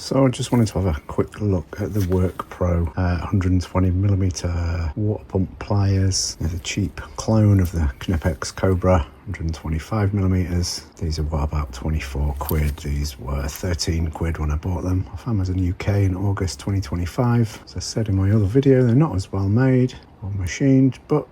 So I just wanted to have a quick look at the WorkPro 120mm water pump pliers. They're the cheap clone of the Knipex Cobra 125mm. These are about 24 quid. These were 13 quid when I bought them off Amazon UK in August 2025. As I said in my other video, they're not as well made or machined, but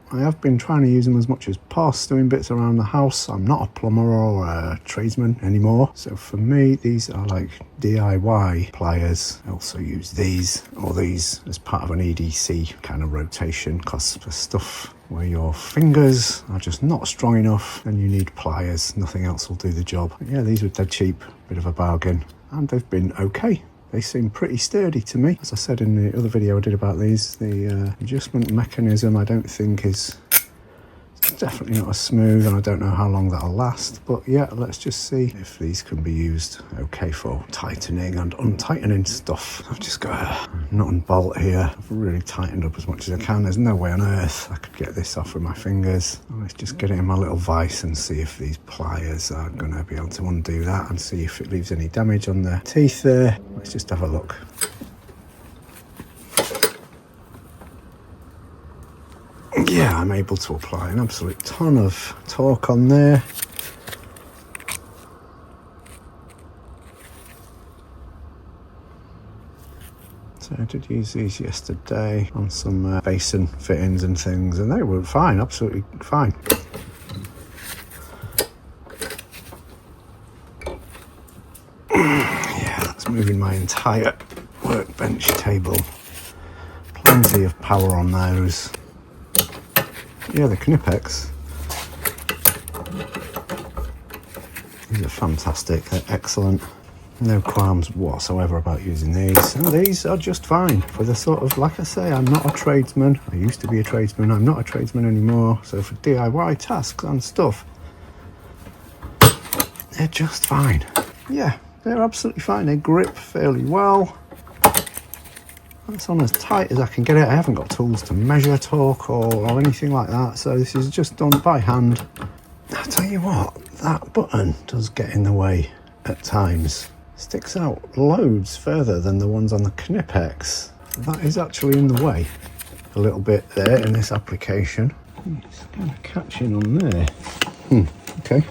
I have been trying to use them as much as possible, doing bits around the house. I'm not a plumber or a tradesman anymore, so for me these are like DIY pliers. I also use these or these as part of an EDC kind of rotation, because for stuff where your fingers are just not strong enough and you need pliers, nothing else will do the job. But yeah, these were dead cheap, bit of a bargain, and they've been okay. They seem pretty sturdy to me. As I said in the other video I did about these, the adjustment mechanism I don't think is, it's definitely not as smooth, and I don't know how long that'll last. But yeah, let's just see if these can be used okay for tightening and untightening stuff. I've just got a nut and bolt here. I've really tightened up as much as I can. There's no way on earth I could get this off with my fingers. Let's just get it in my little vise and see if these pliers are going to be able to undo that, and see if it leaves any damage on the teeth there. Let's just have a look. Yeah, I'm able to apply an absolute ton of torque on there. So I did use these yesterday on some basin fittings and things, and they were fine, absolutely fine. Yeah, that's moving my entire workbench table. Plenty of power on those. Yeah, the Knipex, these are fantastic, they're excellent. No qualms whatsoever about using these. And these are just fine for the sort of, like I say, I'm not a tradesman. I used to be a tradesman, I'm not a tradesman anymore. So for DIY tasks and stuff, they're just fine. Yeah, they're absolutely fine. They grip fairly well. That's on as tight as I can get it. I haven't got tools to measure torque or anything like that, so this is just done by hand. I'll tell you what, that button does get in the way at times. Sticks out loads further than the ones on the Knipex. That is actually in the way a little bit there in this application. It's kind of catching on there. Okay.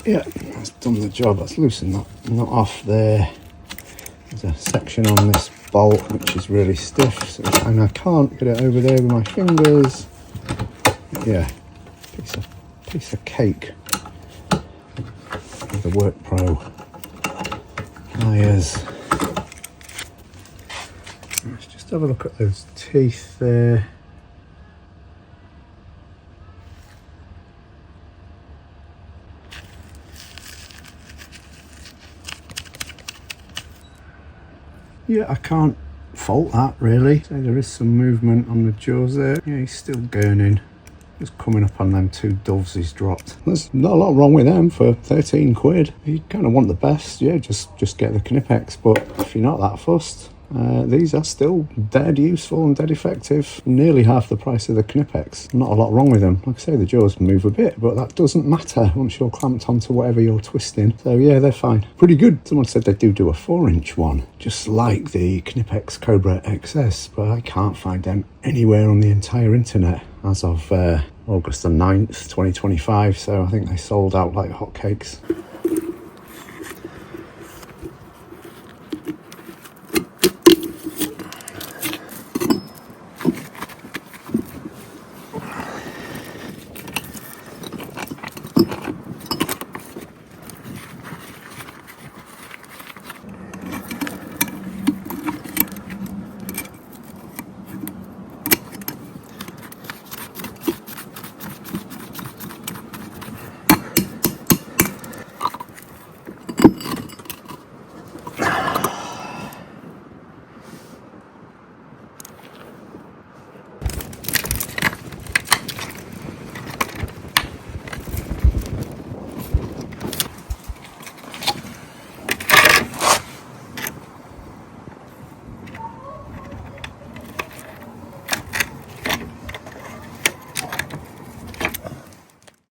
Yeah, that's done the job. Let's loosen that nut off there. There's a section on this bolt which is really stiff, and I can't get it over there with my fingers. Yeah, piece of cake with the WorkPro pliers. Let's just have a look at those teeth there. Yeah, I can't fault that really. So there is some movement on the jaws there. Yeah, he's still gurning. Just coming up on them two doves he's dropped. There's not a lot wrong with them for 13 quid. If you kind of want the best, yeah, just get the Knipex. But if you're not that fussed, these are still dead useful and dead effective. Nearly half the price of the Knipex. Not a lot wrong with them. Like I say, the jaws move a bit, but that doesn't matter once you're clamped onto whatever you're twisting. So yeah, they're fine. Pretty good. Someone said they do a 4-inch one, just like the Knipex Cobra XS, but I can't find them anywhere on the entire internet as of August the 9th, 2025. So I think they sold out like hotcakes.